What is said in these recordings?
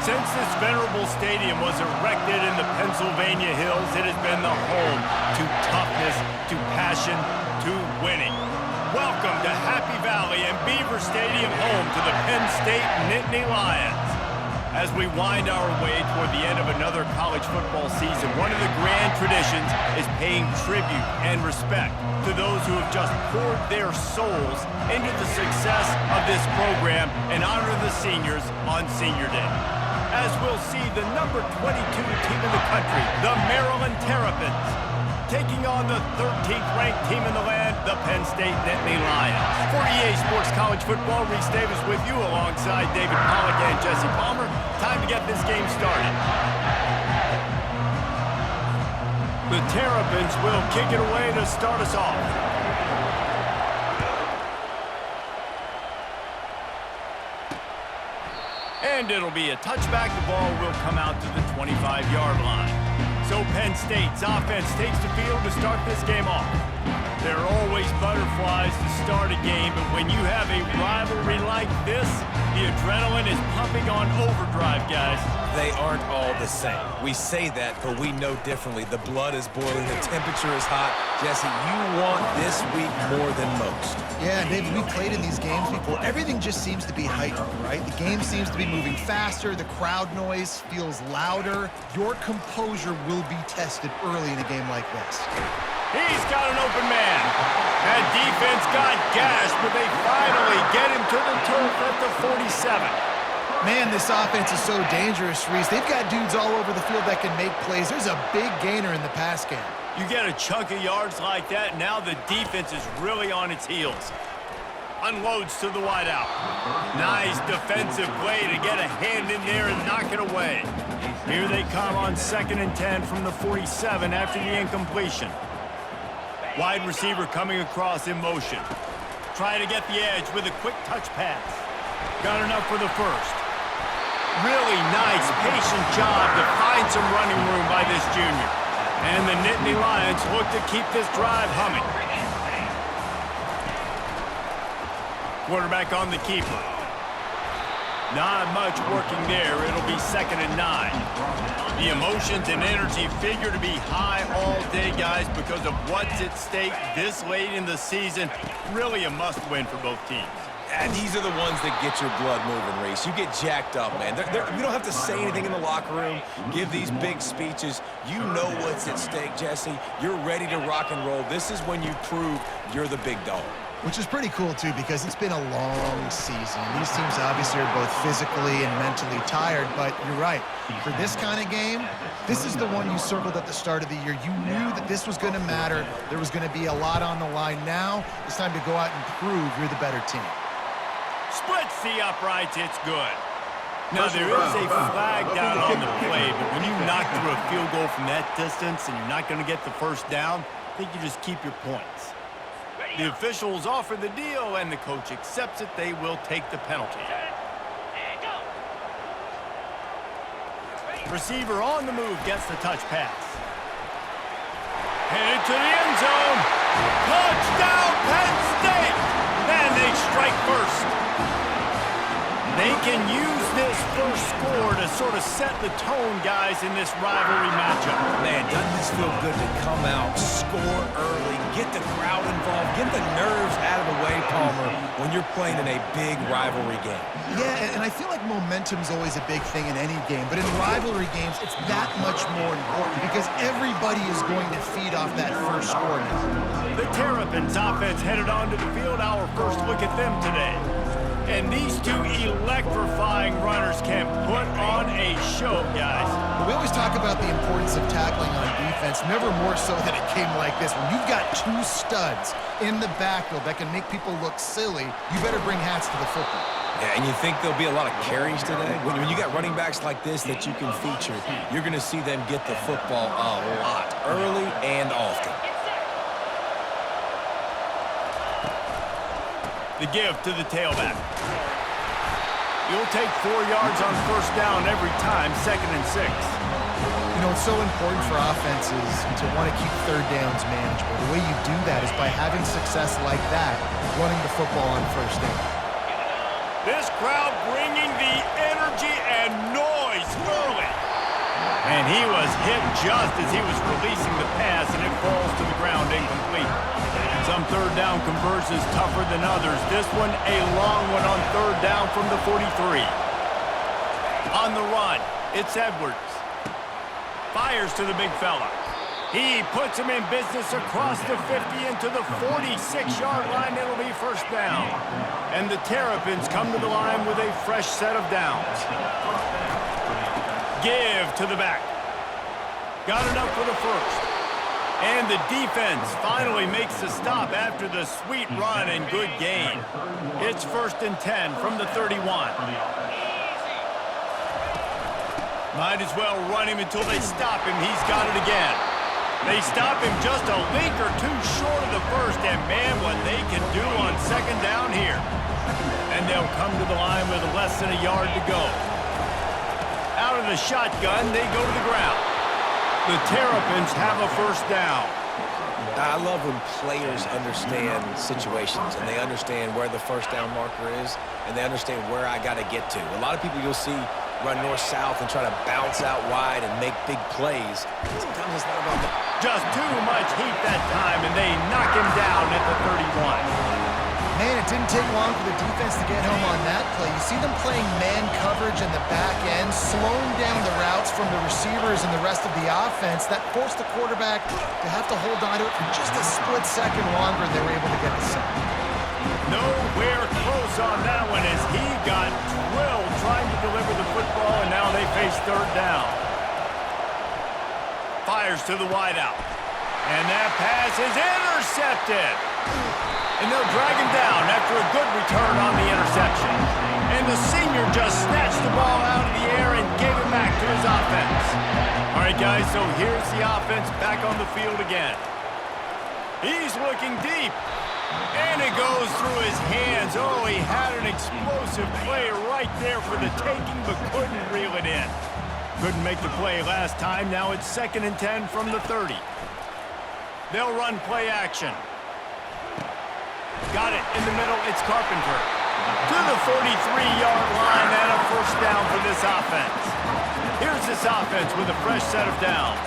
Since this venerable stadium was erected in the Pennsylvania Hills, it has been the home to toughness, to passion, to winning. Welcome to Happy Valley and Beaver Stadium, home to the Penn State Nittany Lions. As we wind our way toward the end of another college football season, one of the grand traditions is paying tribute and respect to those who have just poured their souls into the success of this program and honor the seniors on Senior Day. As we'll see the number 22 team in the country, the Maryland Terrapins, taking on the 13th ranked team in the land, the Penn State Nittany Lions. For EA Sports College Football, Reese Davis with you alongside David Pollack and Jesse Palmer. Time to get this game started. The Terrapins will kick it away to start us off. And it'll be a touchback. The ball will come out to the 25-yard line. So Penn State's offense takes the field to start this game off. There are always butterflies to start a game, but when you have a rivalry like this, the adrenaline is pumping on overdrive, guys. They aren't all the same. We say that, but we know differently. The blood is boiling, the temperature is hot. Jesse, you want this week more than most. Yeah, David, we played in these games before. Everything just seems to be heightened, right? The game seems to be moving faster. The crowd noise feels louder. Your composure will be tested early in a game like this. He's got an open man. That defense got gashed, but they finally get him to the turf at the 47. Man, this offense is so dangerous, Reese. They've got dudes all over the field that can make plays. There's a big gainer in the pass game. You get a chunk of yards like that, now the defense is really on its heels. Unloads to the wideout. Nice defensive play to get a hand in there and knock it away. Here they come on 2nd and 10 from the 47 after the incompletion. Wide receiver coming across in motion. Trying to get the edge with a quick touch pass. Got enough for the first. Really nice, patient job to find some running room by this junior. And the Nittany Lions look to keep this drive humming. Quarterback on the keeper. Not much working there. It'll be 2nd and 9. The emotions and energy figure to be high all day, guys, because of what's at stake this late in the season. Really a must-win for both teams. And these are the ones that get your blood moving, Reese. You get jacked up, man. You don't have to say anything in the locker room, give these big speeches. You know what's at stake, Jesse. You're ready to rock and roll. This is when you prove you're the big dog. Which is pretty cool, too, because it's been a long season. These teams obviously are both physically and mentally tired, but you're right. For this kind of game, this is the one you circled at the start of the year. You knew that this was going to matter. There was going to be a lot on the line. Now it's time to go out and prove you're the better team. Splits the uprights, it's good. Now, there is a flag down on the play, but when you knock through a field goal from that distance and you're not going to get the first down, I think you just keep your points. The officials offer the deal, and the coach accepts it. They will take the penalty. Receiver on the move gets the touch pass. Headed to the end zone. Touchdown, Penn State! And they strike first. They can use this first score to sort of set the tone, guys, in this rivalry matchup. Man, doesn't this feel good to come out, score early, get the crowd involved, get the nerves out of the way, Palmer, when you're playing in a big rivalry game? Yeah, and I feel like momentum's always a big thing in any game, but in rivalry games, it's that much more important because everybody is going to feed off that first score now. The Terrapins offense headed onto the field. Our first look at them today. And these two electrifying runners can put on a show, guys. We always talk about the importance of tackling on defense, never more so than it came like this. When you've got two studs in the backfield that can make people look silly, you better bring hats to the football. Yeah, and you think there'll be a lot of carries today? When you got running backs like this that you can feature, you're going to see them get the football a lot, early and often. The give to the tailback. You'll take 4 yards on first down every time, 2nd and 6. You know, it's so important for offenses to want to keep third downs manageable. The way you do that is by having success like that, running the football on first down. This crowd bringing the energy and noise swirling. And he was hit just as he was releasing the pass, and it falls to the ground incomplete. Some third down conversions tougher than others. This one, a long one on third down from the 43. On the run, it's Edwards. Fires to the big fella. He puts him in business across the 50 into the 46-yard line. It'll be first down. And the Terrapins come to the line with a fresh set of downs. Give to the back. Got enough for the first. And the defense finally makes the stop after the sweet run and good gain. It's 1st and 10 from the 31. Might as well run him until they stop him. He's got it again. They stop him just a link or two short of the first, and man, what they can do on second down here. And they'll come to the line with less than a yard to go. Out of the shotgun, they go to the ground. The Terrapins have a first down. I love when players understand situations and they understand where the first down marker is and they understand where I got to get to. A lot of people you'll see run north-south and try to bounce out wide and make big plays. Sometimes it's not about that. Just too much heat that time, and they knock him down at the 31. Man, it didn't take long for the defense to get home on that play. You see them playing man coverage in the back end, slowing down the routes from the receivers and the rest of the offense. That forced the quarterback to have to hold on to it for just a split second longer, and they were able to get the sack. Nowhere close on that one as he got drilled trying to deliver the football, and now they face third down. Fires to the wideout. And that pass is intercepted. And they'll drag him down after a good return on the interception. And the senior just snatched the ball out of the air and gave it back to his offense. All right, guys, so here's the offense back on the field again. He's looking deep. And it goes through his hands. Oh, he had an explosive play right there for the taking, but couldn't reel it in. Couldn't make the play last time. Now it's 2nd and 10 from the 30. They'll run play action. Got it in the middle. It's Carpenter. To the 43-yard line and a first down for this offense. Here's this offense with a fresh set of downs.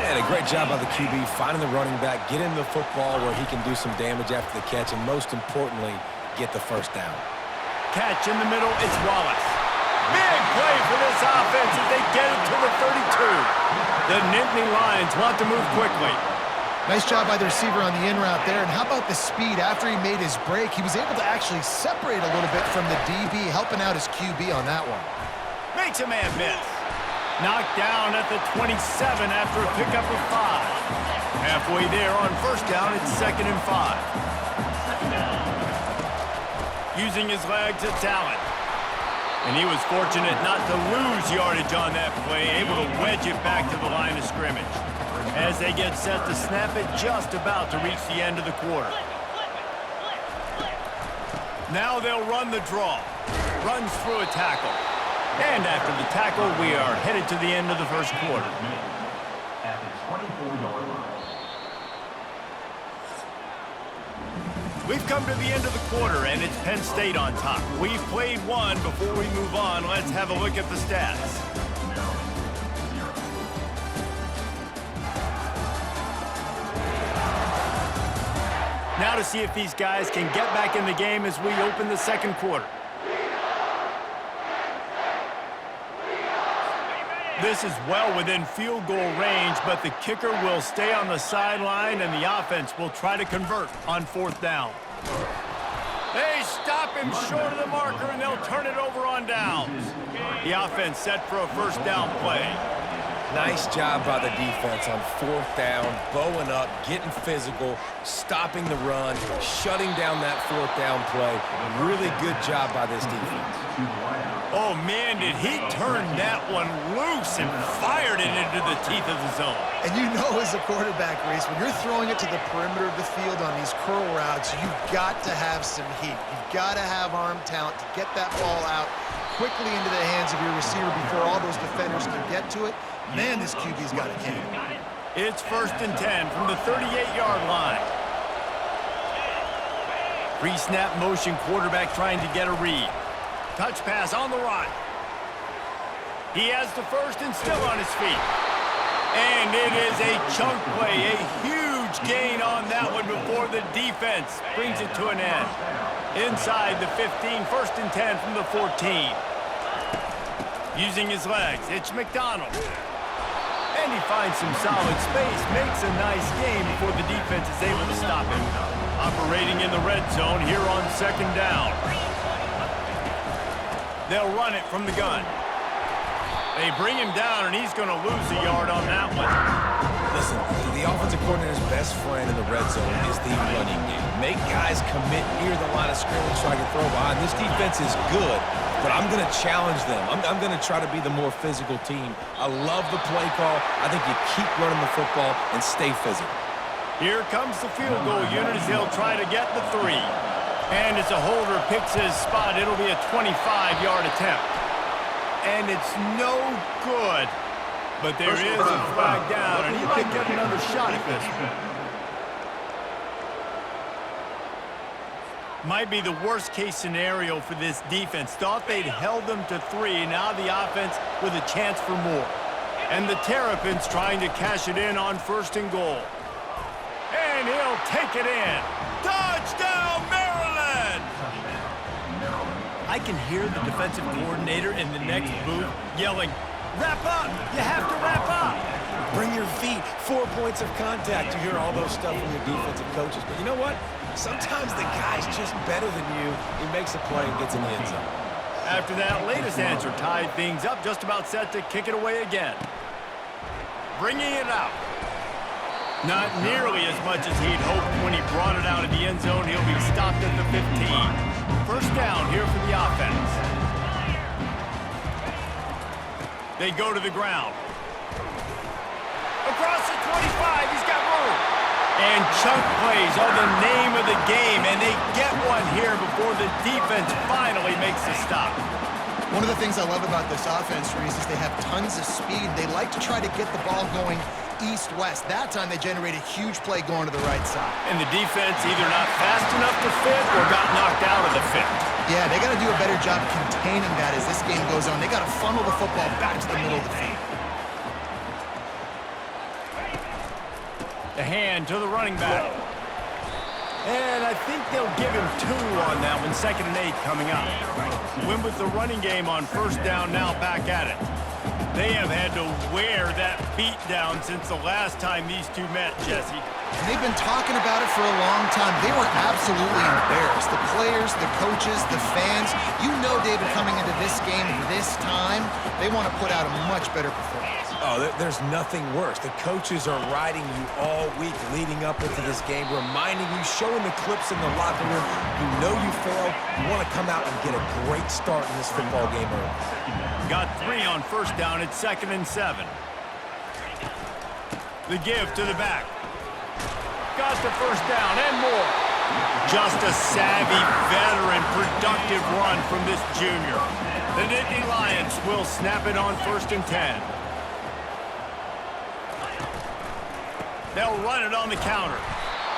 And a great job by the QB finding the running back, get him the football where he can do some damage after the catch, and most importantly, get the first down. Catch in the middle. It's Wallace. Big play for this offense as they get it to the 32. The Nittany Lions want to move quickly. Nice job by the receiver on the in route there. And how about the speed? After he made his break, he was able to actually separate a little bit from the DB, helping out his QB on that one. Makes a man miss. Knocked down at the 27 after a pickup of 5. Halfway there on first down, it's 2nd and 5. Using his legs, it's Allen. And he was fortunate not to lose yardage on that play, able to wedge it back to the line of scrimmage. As they get set to snap it, just about to reach the end of the quarter. Now they'll run the draw. Runs through a tackle. And after the tackle, we are headed to the end of the first quarter. We've come to the end of the quarter, and it's Penn State on top. We've played one. Before we move on, let's have a look at the stats. Now to see if these guys can get back in the game as we open the second quarter. This is well within field goal range, but the kicker will stay on the sideline, and the offense will try to convert on fourth down. They stop him short of the marker, and they'll turn it over on downs. The offense set for a first down play. Nice job by the defense on fourth down, bowing up, getting physical, stopping the run, shutting down that fourth down play. Really good job by this defense. Oh, man, did he turn that one loose and fired it into the teeth of the zone. And you know as a quarterback, Reese, when you're throwing it to the perimeter of the field on these curl routes, you've got to have some heat. You've got to have arm talent to get that ball out quickly into the hands of your receiver before all those defenders can get to it. Man, this QB's got a can. It's 1st and 10 from the 38-yard line. Pre-snap motion quarterback trying to get a read. Touch pass on the run. He has the first and still on his feet. And it is a chunk play, a huge gain on that one before the defense brings it to an end. Inside the 15, first and 10 from the 14. Using his legs, it's McDonald. And he finds some solid space, makes a nice game before the defense is able to stop him. Operating in the red zone here on second down. They'll run it from the gun. They bring him down, and he's going to lose a yard on that one. Listen, the offensive coordinator's best friend in the red zone is the running game. Make guys commit near the line of scrimmage so I can throw behind. This defense is good, but I'm going to challenge them. I'm going to try to be the more physical team. I love the play call. I think you keep running the football and stay physical. Here comes the field goal unit as they'll try to get the 3. And as a holder picks his spot, it'll be a 25-yard attempt. And it's no good. But there is a flag down, and he might get another shot at this one. Might be the worst-case scenario for this defense. Thought they'd held them to 3. Now the offense with a chance for more. And the Terrapins trying to cash it in on first and goal. And he'll take it in. Touchdown, Maryland! I can hear the defensive coordinator in the next booth yelling, "Wrap up! You have to wrap up!" Bring your feet, 4 points of contact. You hear all those stuff from your defensive coaches. But you know what? Sometimes the guy's just better than you. He makes a play and gets in the end zone. After that latest answer tied things up, just about set to kick it away again. Bringing it out. Not nearly as much as he'd hoped when he brought it out of the end zone. He'll be stopped at the 15. First down here for the offense. They go to the ground. Across the 25, he's got room. And chunk plays are the name of the game, and they get one here before the defense finally makes a stop. One of the things I love about this offense, Reese, is they have tons of speed. They like to try to get the ball going east-west. That time they generate a huge play going to the right side. And the defense either not fast enough to fit or got knocked out of the fit. Yeah, they got to do a better job containing that as this game goes on. They got to funnel the football back to the middle of the field. The hand to the running back. And I think they'll give him 2 on that one. 2nd and 8 coming up. Win with the running game on first down, now back at it. They have had to wear that beat down since the last time these two met, Jesse. And they've been talking about it for a long time. They were absolutely embarrassed. The players, the coaches, the fans. You know, David, coming into this game this time, they want to put out a much better performance. Oh, there's nothing worse. The coaches are riding you all week leading up into this game, reminding you, showing the clips in the locker room. You know you failed. You want to come out and get a great start in this football game early. Got 3 on first down. It's 2nd and 7. The give to the back. Got the first down and more. Just a savvy, veteran, productive run from this junior. The Nittany Lions will snap it on 1st and 10. They'll run it on the counter.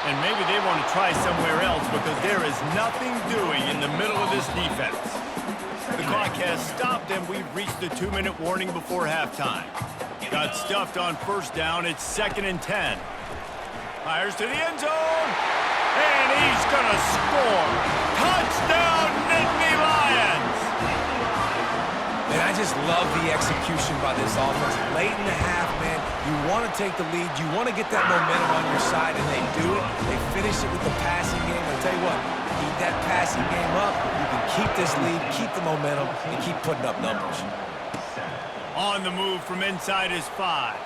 And maybe they want to try somewhere else because there is nothing doing in the middle of this defense. The clock has stopped and we've reached the 2-minute warning before halftime. Got stuffed on first down. It's 2nd and 10. Fires to the end zone. And he's going to score. Touchdown, Nittany Lions! And I just love the execution by this offense. Late in the half, man, you want to take the lead. You want to get that momentum on your side, and they do it. They finish it with the passing game. I'll tell you what, keep that passing game up. You can keep this lead, keep the momentum, and keep putting up numbers. On the move from inside his 5.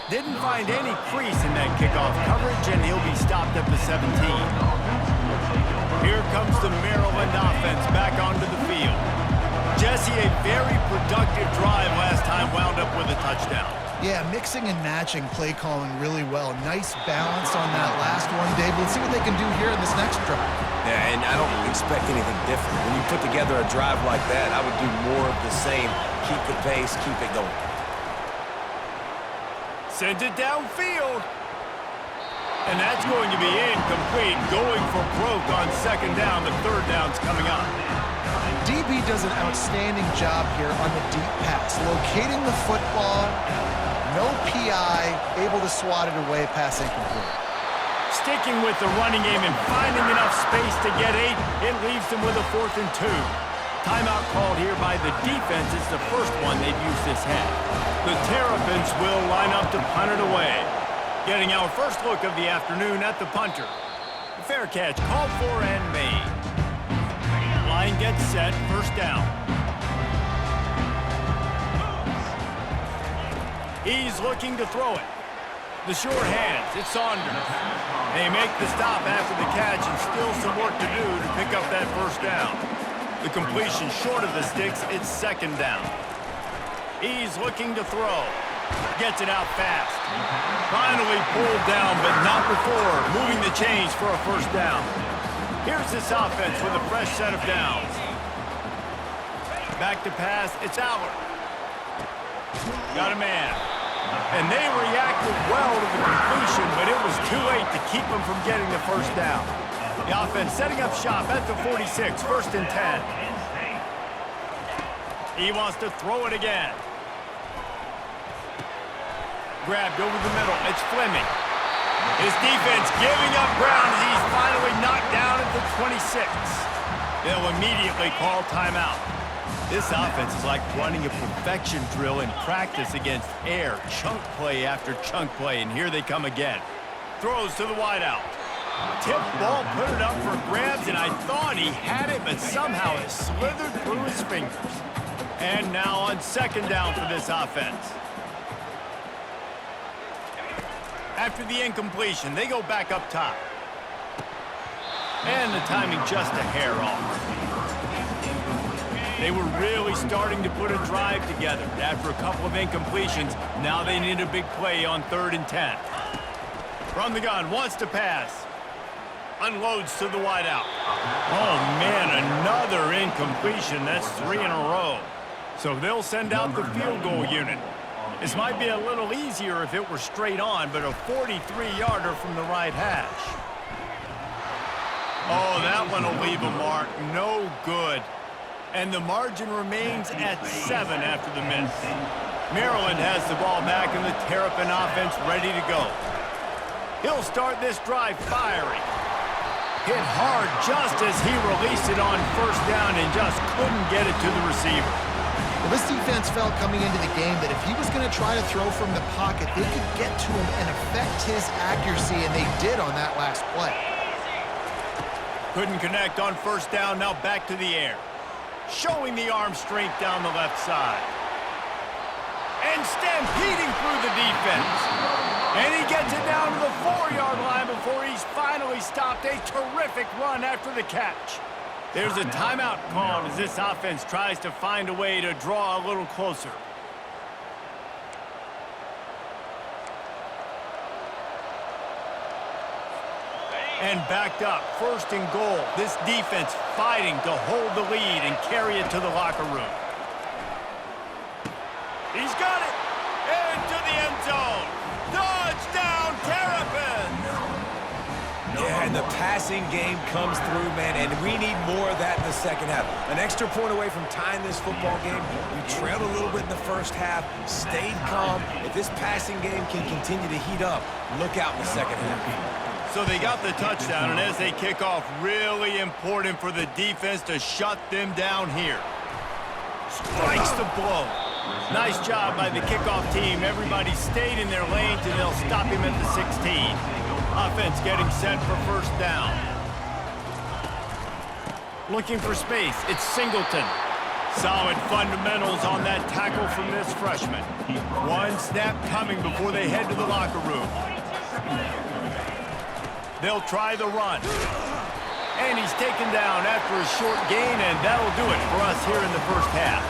Didn't find any crease in that kickoff coverage, and he'll be stopped at the 17. Here comes the Maryland offense back onto the field. Jesse, a very productive drive last time, wound up with a touchdown. Yeah, mixing and matching play calling really well. Nice balance on that last one, Dave. Let's see what they can do here in this next drive. Yeah, and I don't expect anything different. When you put together a drive like that, I would do more of the same. Keep the pace, keep it going. Send it downfield. And that's going to be incomplete, going for broke on second down. The third down's coming up. DB does an outstanding job here on the deep pass, locating the football, no PI, able to swat it away, pass incomplete. Sticking with the running game and finding enough space to get 8, it leaves them with a 4th and 2. Timeout called here by the defense. It's the first one they've used this half. The Terrapins will line up to punt it away. Getting our first look of the afternoon at the punter. The fair catch called for and made. Line gets set, first down. He's looking to throw it. The short hands, it's Saunders. They make the stop after the catch and still some work to do to pick up that first down. The completion short of the sticks, it's second down. He's looking to throw. Gets it out fast. Finally pulled down, but not before moving the chains for a first down. Here's this offense with a fresh set of downs. Back to pass, it's Allard. Got a man. And they reacted well to the completion, but it was too late to keep them from getting the first down. The offense setting up shop at the 46, 1st and 10. He wants to throw it again. Grabbed over the middle. It's Fleming. His defense giving up ground. He's finally knocked down at the 26. They'll immediately call timeout. This offense is like running a perfection drill in practice against air. Chunk play after chunk play, and here they come again. Throws to the wideout. Tip ball, put it up for grabs, and I thought he had it, but somehow it slithered through his fingers. And now on second down for this offense. After the incompletion, they go back up top. And the timing just a hair off. They were really starting to put a drive together. After a couple of incompletions, now they need a big play on 3rd and 10. From the gun, wants to pass. Unloads to the wideout. Oh, man, another incompletion. That's 3 in a row. So they'll send out the field goal unit. This might be a little easier if it were straight on, but a 43-yarder from the right hash. Oh, that one will leave a mark. No good. And the margin remains at 7 after the minute. Maryland has the ball back and the Terrapin offense ready to go. He'll start this drive firing. Hit hard just as he released it on first down and just couldn't get it to the receiver. Well, this defense felt coming into the game that if he was going to try to throw from the pocket, they could get to him and affect his accuracy, and they did on that last play. Couldn't connect on first down, now back to the air. Showing the arm strength down the left side. And stampeding through the defense. And he gets it down to the 4-yard line before he's finally stopped. A terrific run after the catch. There's a timeout called as this offense tries to find a way to draw a little closer. And backed up, 1st and goal. This defense fighting to hold the lead and carry it to the locker room. He's got it! Into the end zone! Touchdown, Terrapins! Yeah, and the passing game comes through, man, and we need more of that in the second half. An extra point away from tying this football game. We trailed a little bit in the first half, stayed calm. If this passing game can continue to heat up, look out in the second half. So they got the touchdown, and as they kick off, really important for the defense to shut them down here. Strikes the blow. Nice job by the kickoff team. Everybody stayed in their lanes, and they'll stop him at the 16. Offense getting set for first down. Looking for space. It's Singleton. Solid fundamentals on that tackle from this freshman. One snap coming before they head to the locker room. They'll try the run. And he's taken down after a short gain, and that'll do it for us here in the first half.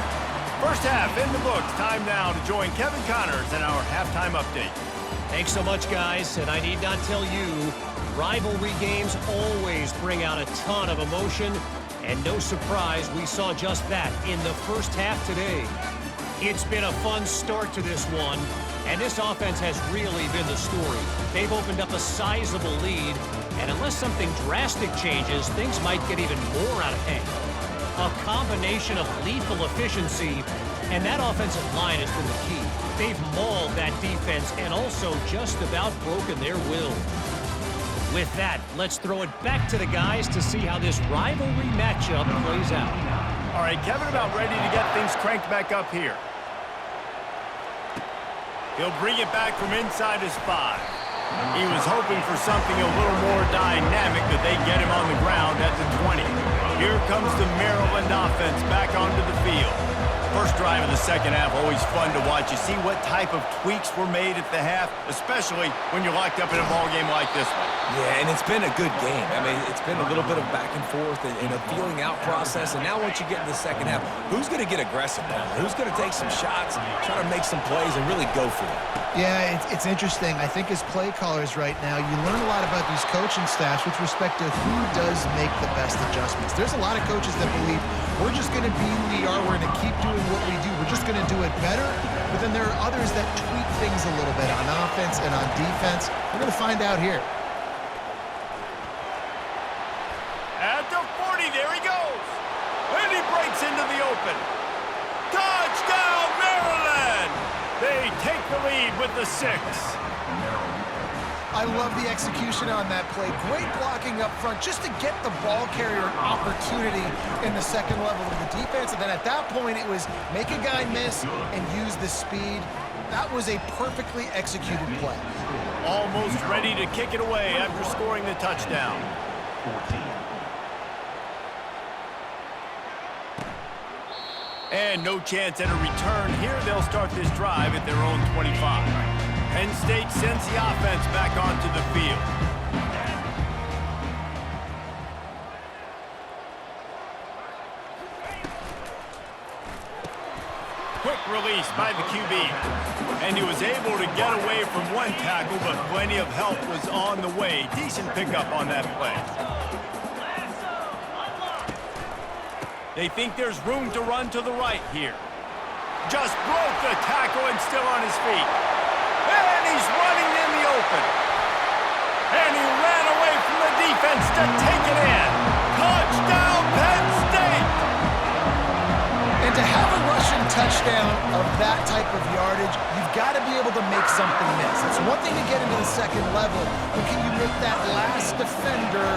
First half in the books. Time now to join Kevin Connors in our halftime update. Thanks so much, guys. And I need not tell you, rivalry games always bring out a ton of emotion. And no surprise, we saw just that in the first half today. It's been a fun start to this one, and this offense has really been the story. They've opened up a sizable lead, and unless something drastic changes, things might get even more out of hand. A combination of lethal efficiency, and that offensive line has been the key. They've mauled that defense and also just about broken their will. With that, let's throw it back to the guys to see how this rivalry matchup plays out. All right, Kevin about ready to get things cranked back up here. He'll bring it back from inside his 5. He was hoping for something a little more dynamic, that they get him on the ground at the 20. Here comes the Maryland offense back onto the field. First drive of the second half, always fun to watch. You see what type of tweaks were made at the half, especially when you're locked up in a ball game like this one. Yeah, and it's been a good game. I mean, it's been a little bit of back and forth and a feeling out process. And now once you get in the second half, who's going to get aggressive, Penn? Who's going to take some shots, try to make some plays, and really go for it? Yeah, it's interesting. I think as play callers right now, you learn a lot about these coaching staffs with respect to who does make the best adjustments. There's a lot of coaches that believe we're just going to be who we are. We're going to keep doing what we do. We're just going to do it better. But then there are others that tweak things a little bit on offense and on defense. We're going to find out here. At the 40, there he goes. And he breaks into the open. Touchdown, Maryland! They take the lead with the 6. I love the execution on that play. Great blocking up front just to get the ball carrier an opportunity in the second level of the defense. And then at that point, it was make a guy miss and use the speed. That was a perfectly executed play. Almost ready to kick it away after scoring the touchdown. And no chance at a return here. They'll start this drive at their own 25. Penn State sends the offense back onto the field. Quick release by the QB. And he was able to get away from one tackle, but plenty of help was on the way. Decent pickup on that play. They think there's room to run to the right here. Just broke the tackle and still on his feet. And he's running in the open. And he ran away from the defense to take it in. Touchdown, Penn State! And to have a rushing touchdown of that type of yardage, you've got to be able to make something miss. It's one thing to get into the second level, but can you make that last defender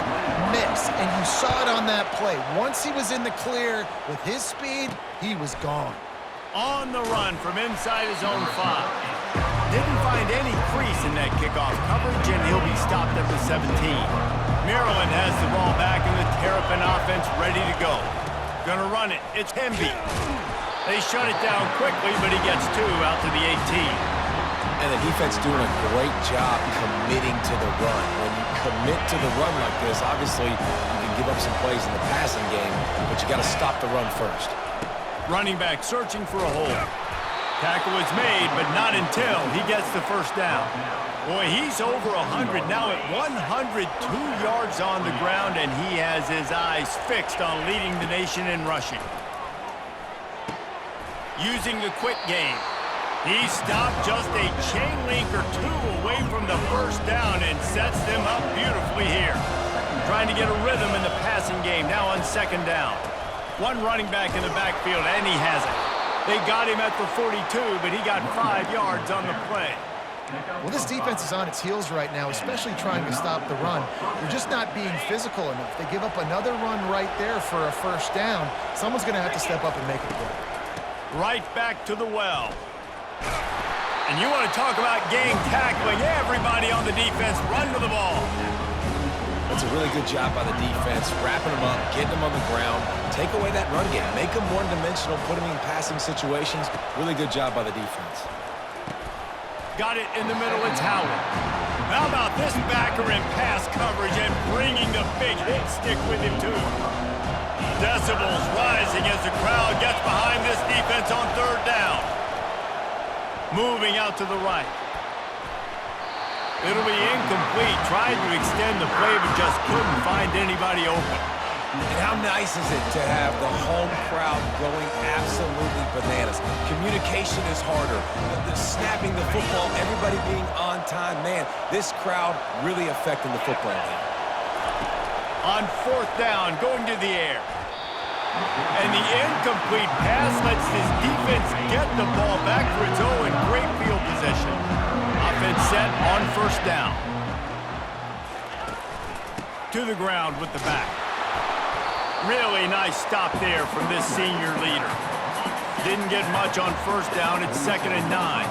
miss? And you saw it on that play. Once he was in the clear with his speed, he was gone. On the run from inside his own 5. Didn't find any crease in that kickoff coverage, and he'll be stopped at the 17. Maryland has the ball back, and the Terrapin offense ready to go. Gonna run it. It's Hemby. They shut it down quickly, but he gets 2 out to the 18. And the defense doing a great job committing to the run. When you commit to the run like this, obviously you can give up some plays in the passing game, but you got to stop the run first. Running back searching for a hole. Tackle is made, but not until he gets the first down. Boy, he's over 100 now at 102 yards on the ground, and he has his eyes fixed on leading the nation in rushing. Using the quick game. He stopped just a chain link or 2 away from the first down and sets them up beautifully here. Trying to get a rhythm in the passing game now on second down. One running back in the backfield, and he has it. They got him at the 42, but he got 5 yards on the play. Well, this defense is on its heels right now, especially trying to stop the run. They're just not being physical enough. They give up another run right there for a first down. Someone's going to have to step up and make a play. Right back to the well. And you want to talk about game tackling. Everybody on the defense run to the ball. That's a really good job by the defense, wrapping them up, getting them on the ground, take away that run game, make them one-dimensional, put them in passing situations. Really good job by the defense. Got it in the middle, it's Howard. How about this backer in pass coverage and bringing the big hit stick with him too. Decibels rising as the crowd gets behind this defense on third down. Moving out to the right. It'll be incomplete. Tried to extend the play, but just couldn't find anybody open. And how nice is it to have the home crowd going absolutely bananas? Communication is harder. The snapping the football, everybody being on time. Man, this crowd really affecting the football game. On 4th down, going to the air. And the incomplete pass lets his defense get the ball back for its own great field position. Offense set on 1st down. To the ground with the back. Really nice stop there from this senior leader. Didn't get much on 1st down. It's 2nd and 9.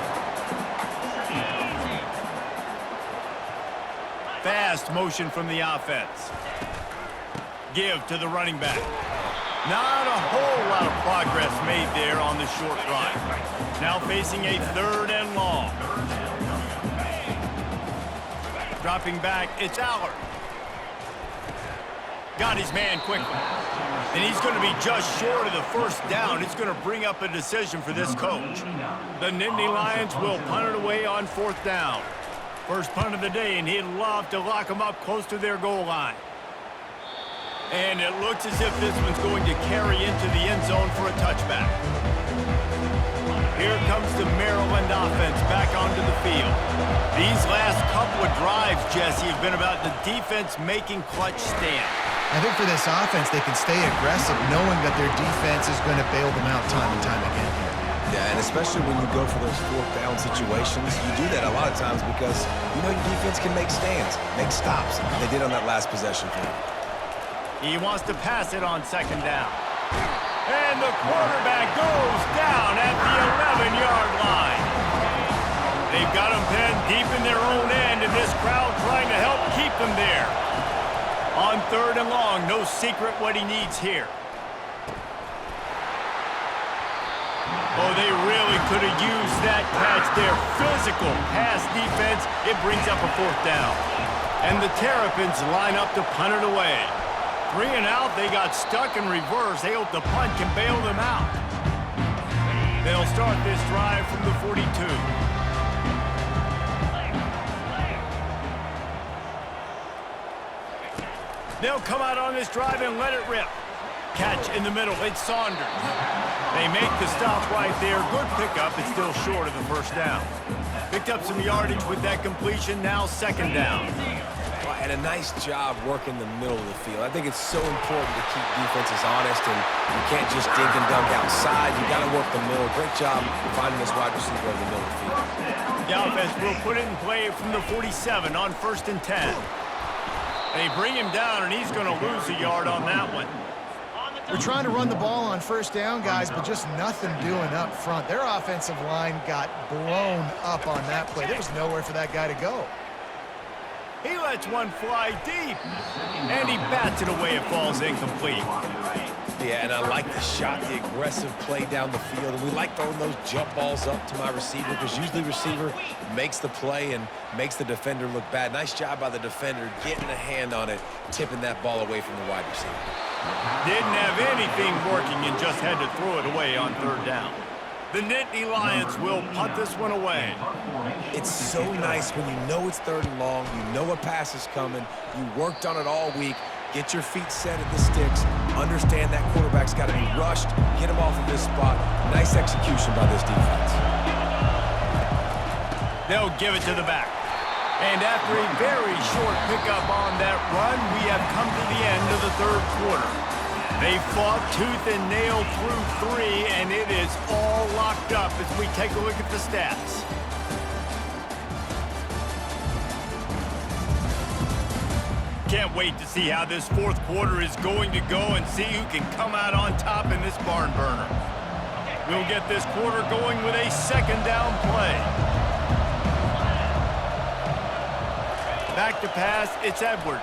Fast motion from the offense. Give to the running back. Not a whole lot of progress made there on the short run. Now facing a 3rd and long. Dropping back, it's Allard. Got his man quickly. And he's going to be just short of the 1st down. It's going to bring up a decision for this coach. The Nittany Lions will punt it away on 4th down. First punt of the day, and he'd love to lock them up close to their goal line. And it looks as if this one's going to carry into the end zone for a touchback. Here comes the Maryland offense back onto the field. These last couple of drives, Jesse, have been about the defense making clutch stand. I think for this offense, they can stay aggressive knowing that their defense is going to bail them out time and time again here. Yeah, and especially when you go for those 4th down situations, you do that a lot of times because you know your defense can make stands, make stops. They did on that last possession for you. He wants to pass it on 2nd down. And the quarterback goes down at the 11-yard line. They've got him pinned deep in their own end, and this crowd trying to help keep them there. On 3rd and long, no secret what he needs here. Oh, they really could have used that catch there. Physical pass defense. It brings up a 4th down. And the Terrapins line up to punt it away. 3 and out, they got stuck in reverse. They hope the punt can bail them out. They'll start this drive from the 42. They'll come out on this drive and let it rip. Catch in the middle, it's Saunders. They make the stop right there. Good pickup, it's still short of the 1st down. Picked up some yardage with that completion, now 2nd down. And a nice job working the middle of the field. I think it's so important to keep defenses honest, and you can't just dink and dunk outside. You got to work the middle. Great job finding this wide receiver over the middle of the field. The offense will put it in play from the 47 on 1st and 10. They bring him down, and he's going to lose a yard on that one. We're trying to run the ball on 1st down, guys, but just nothing doing up front. Their offensive line got blown up on that play. There was nowhere for that guy to go. He lets one fly deep, and he bats it away. It falls incomplete. Yeah, and I like the shot, the aggressive play down the field. And we like throwing those jump balls up to my receiver because usually receiver makes the play and makes the defender look bad. Nice job by the defender getting a hand on it, tipping that ball away from the wide receiver. Didn't have anything working and just had to throw it away on 3rd down. The Nittany Lions will punt this one away. It's so nice when you know it's 3rd and long, you know a pass is coming, you worked on it all week, get your feet set at the sticks, understand that quarterback's got to be rushed, get him off of this spot. Nice execution by this defense. They'll give it to the back. And after a very short pickup on that run, we have come to the end of the 3rd quarter. They fought tooth and nail through 3, and it is all locked up as we take a look at the stats. Can't wait to see how this 4th quarter is going to go and see who can come out on top in this barn burner. We'll get this quarter going with a 2nd down play. Back to pass, it's Edwards.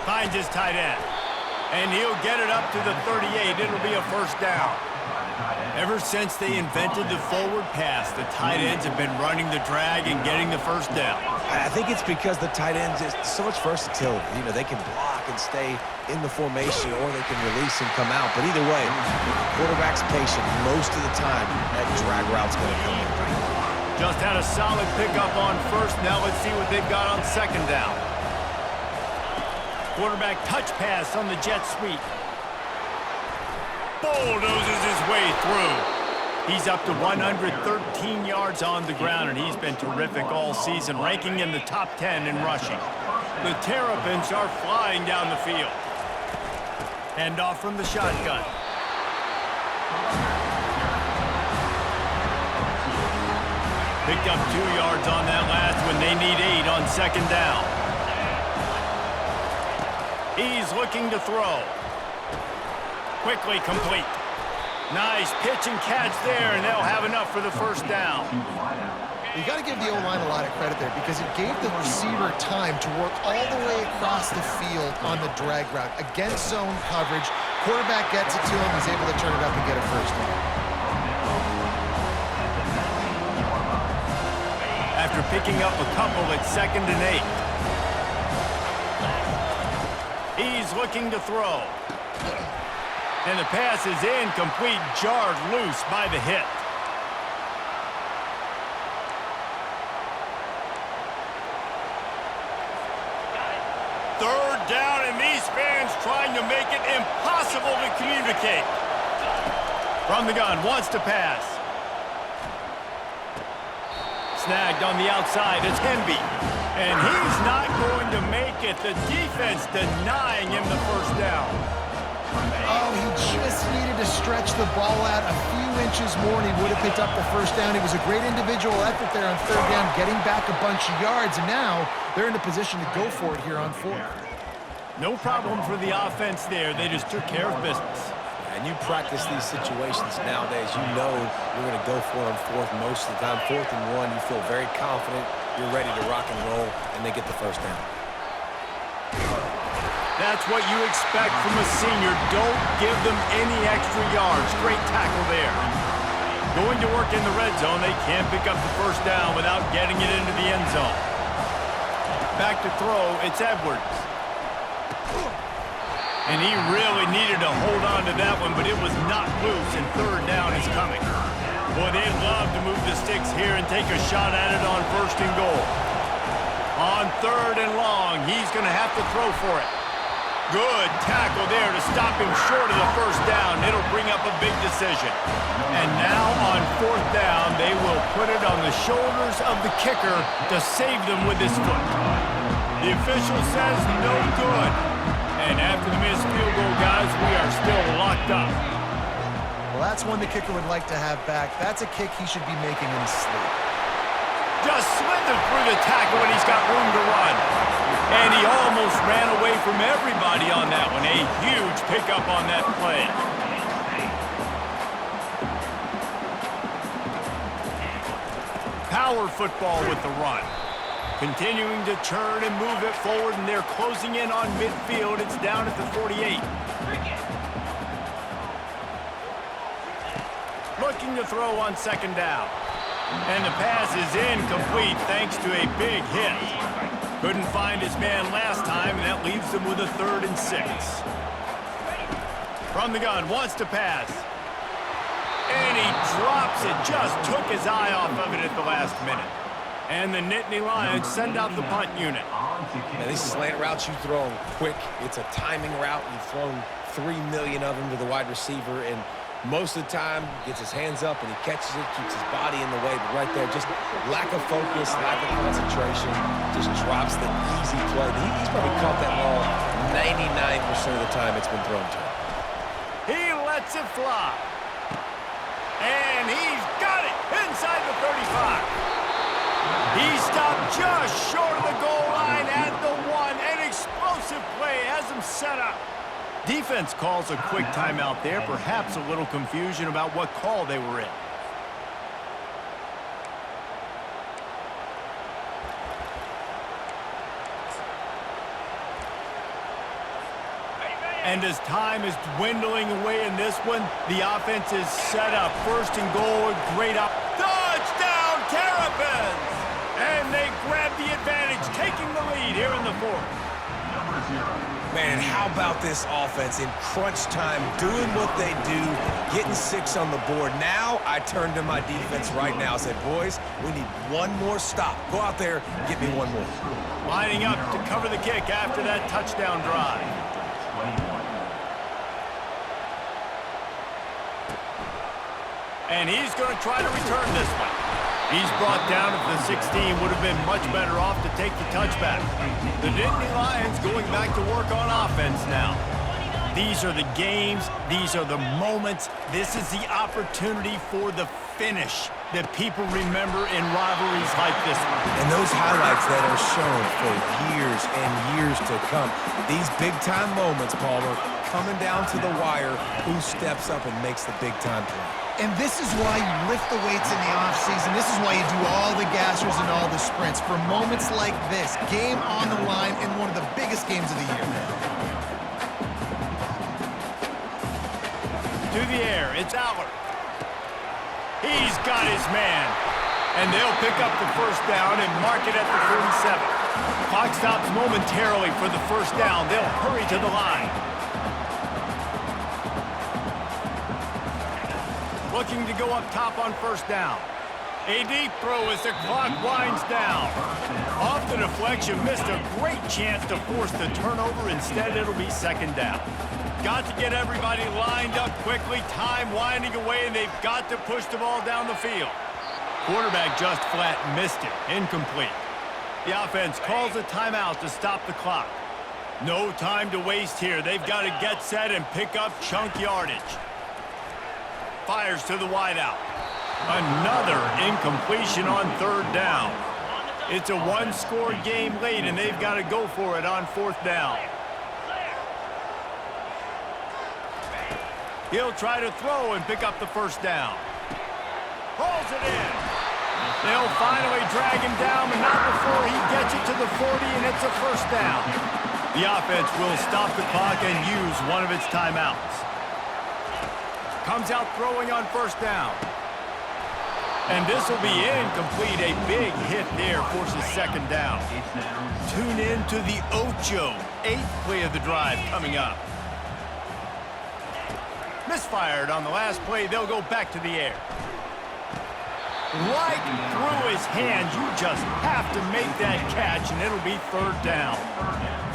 Finds his tight end. And he'll get it up to the 38. It'll be a 1st down. Ever since they invented the forward pass, the tight ends have been running the drag and getting the 1st down. I think it's because the tight ends is so much versatility. You know, they can block and stay in the formation, or they can release and come out. But either way, if the quarterback's patient, most of the time, that drag route's going to come in. Just had a solid pickup on 1st. Now let's see what they've got on 2nd down. Quarterback touch pass on the jet sweep. Bulldozes his way through. He's up to 113 yards on the ground, and he's been terrific all season, ranking in the top 10 in rushing. The Terrapins are flying down the field. Hand off from the shotgun. Picked up 2 yards on that last one. They need 8 on second down. He's looking to throw. Quickly complete. Nice pitch and catch there, and they'll have enough for the first down. You got to give the O-line a lot of credit there because it gave the receiver time to work all the way across the field on the drag route. Against zone coverage, quarterback gets it to him, he's able to turn it up and get a first down. After picking up a couple, it's 2nd and 8. He's looking to throw. And the pass is incomplete, jarred loose by the hit. Third down, and these fans trying to make it impossible to communicate. From the gun, wants to pass. Snagged on the outside, it's Henby. And he's not going to make it. The defense denying him the first down. Oh, he just needed to stretch the ball out a few inches more, and he would have picked up the first down. It was a great individual effort there on third down, getting back a bunch of yards, and now they're in a position to go for it here on fourth. No problem for the offense there. They just took care of business. And you practice these situations nowadays, you know you're going to go for it on fourth most of the time. 4th and 1, you feel very confident, you're ready to rock and roll, and they get the first down. That's what you expect from a senior. Don't give them any extra yards. Great tackle there. Going to work in the red zone. They can't pick up the first down without getting it into the end zone. Back to throw. It's Edwards. And he really needed to hold on to that one, but it was not loose, and third down is coming. Boy, they'd love to move the sticks here and take a shot at it on 1st and goal. On 3rd and long, he's going to have to throw for it. Good tackle there to stop him short of the first down. It'll bring up a big decision. And now on 4th down, they will put it on the shoulders of the kicker to save them with his foot. The official says no good. And after the missed field goal, guys, we are still locked up. Well, that's one the kicker would like to have back. That's a kick he should be making in his sleep. Just slithered through the tackle, and he's got room to run. And he almost ran away from everybody on that one. A huge pickup on that play. Power football with the run. Continuing to turn and move it forward, and they're closing in on midfield. It's down at the 48. Looking to throw on 2nd down. And the pass is incomplete thanks to a big hit. Couldn't find his man last time, and that leaves him with a 3rd and 6. From the gun, wants to pass. And he drops it, just took his eye off of it at the last minute. And the Nittany Lions send out the punt unit. Now, these slant routes you throw them quick. It's a timing route. You've thrown 3 million of them to the wide receiver, and most of the time, gets his hands up and he catches it, keeps his body in the way. But right there, just lack of focus, lack of concentration, just drops the easy play. He's probably caught that ball 99% of the time it's been thrown to him. He lets it fly. And he's got it inside the 35. He stopped just short of the goal line at the 1. An explosive play has him set up. Defense calls a quick timeout there, perhaps a little confusion about what call they were in. And as time is dwindling away in this one, the offense is set up. 1st and goal, great up. Touchdown, Terrapins! And they grab the advantage, taking the lead here in the 4th. Man, how about this offense in crunch time, doing what they do, getting 6 on the board. Now I turn to my defense right now. I said, boys, we need one more stop. Go out there, get me one more. Lining up to cover the kick after that touchdown drive. And he's going to try to return this one. He's brought down at the 16, would have been much better off to take the touchback. The Nittany Lions going back to work on offense now. These are the games, these are the moments, this is the opportunity for the finish that people remember in rivalries like this one. And those highlights that are shown for years and years to come. These big-time moments, Palmer, coming down to the wire, who steps up and makes the big-time play. And this is why you lift the weights in the offseason. This is why you do all the gassers and all the sprints. For moments like this, game on the line in one of the biggest games of the year. To the air, it's Aller. He's got his man. And they'll pick up the first down and mark it at the 47. Clock stops momentarily for the first down. They'll hurry to the line. Looking to go up top on first down. A deep throw as the clock winds down. Off the deflection, missed a great chance to force the turnover. Instead, it'll be second down. Got to get everybody lined up quickly. Time winding away, and they've got to push the ball down the field. Quarterback just flat missed it. Incomplete. The offense calls a timeout to stop the clock. No time to waste here. They've got to get set and pick up chunk yardage. Fires to the wideout. Another incompletion on third down. It's a one-score game late, and they've got to go for it on fourth down. He'll try to throw and pick up the first down. Pulls it in. They'll finally drag him down, but not before he gets it to the 40, and it's a first down. The offense will stop the clock and use one of its timeouts. Comes out throwing on first down. And this will be incomplete. A big hit there forces second down. Tune in to the Ocho. 8th play of the drive coming up. Misfired on the last play. They'll go back to the air. Right through his hands. You just have to make that catch, and it'll be third down.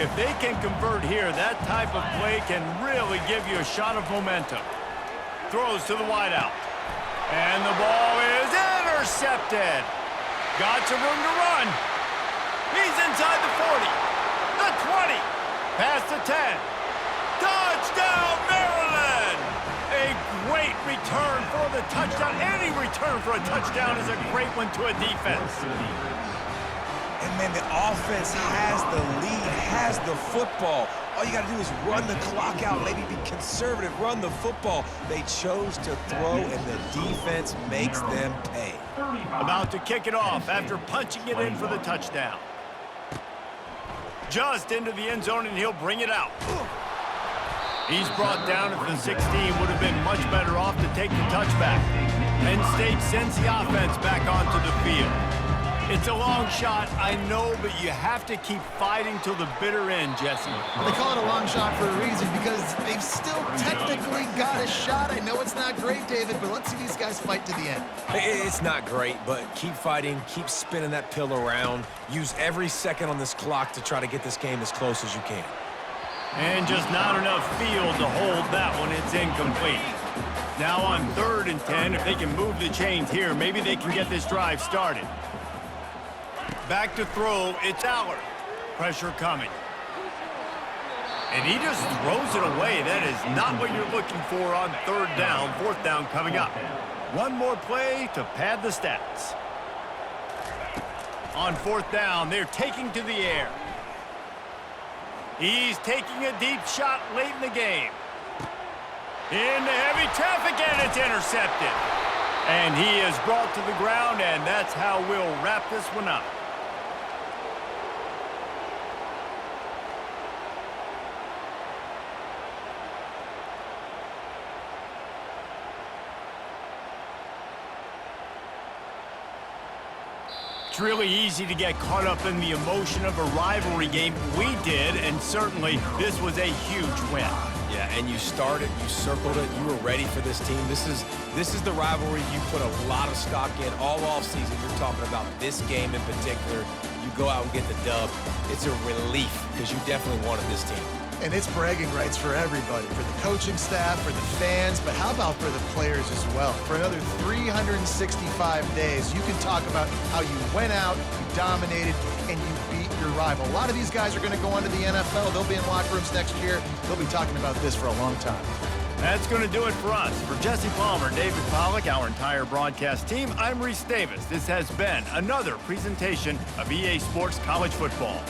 If they can convert here, that type of play can really give you a shot of momentum. Throws to the wideout. And the ball is intercepted. Got some room to run. He's inside the 40. The 20. Past the 10. Touchdown, Maryland! A great return for the touchdown. Any return for a touchdown is a great one to a defense. And, man, the offense has the lead, has the football. All you got to do is run the clock out, maybe be conservative, run the football. They chose to throw, and the defense makes them pay. About to kick it off after punching it in for the touchdown. Just into the end zone, and he'll bring it out. He's brought down at the 16. Would have been much better off to take the touchback. Penn State sends the offense back onto the field. It's a long shot, I know, but you have to keep fighting till the bitter end, Jesse. They call it a long shot for a reason because they've still technically got a shot. I know it's not great, David, but let's see these guys fight to the end. It's not great, but keep fighting, keep spinning that pill around. Use every second on this clock to try to get this game as close as you can. And just not enough field to hold that one. It's incomplete. Now on 3rd and 10, if they can move the chains here, maybe they can get this drive started. Back to throw, it's Aller. Pressure coming. And he just throws it away. That is not what you're looking for on 3rd down. 4th down coming up. One more play to pad the stats. On 4th down, they're taking to the air. He's taking a deep shot late in the game. Into heavy traffic, and it's intercepted. And he is brought to the ground, and that's how we'll wrap this one up. It's really easy to get caught up in the emotion of a rivalry game. We did, and certainly this was a huge win. Yeah, and you started, you circled it, you were ready for this team. This is the rivalry you put a lot of stock in all offseason. You're talking about this game in particular. You go out and get the dub. It's a relief because you definitely wanted this team. And it's bragging rights for everybody, for the coaching staff, for the fans, but how about for the players as well? For another 365 days, you can talk about how you went out, you dominated, and you beat your rival. A lot of these guys are going to go on to the NFL. They'll be in locker rooms next year. They'll be talking about this for a long time. That's going to do it for us. For Jesse Palmer, David Pollack, our entire broadcast team, I'm Reese Davis. This has been another presentation of EA Sports College Football.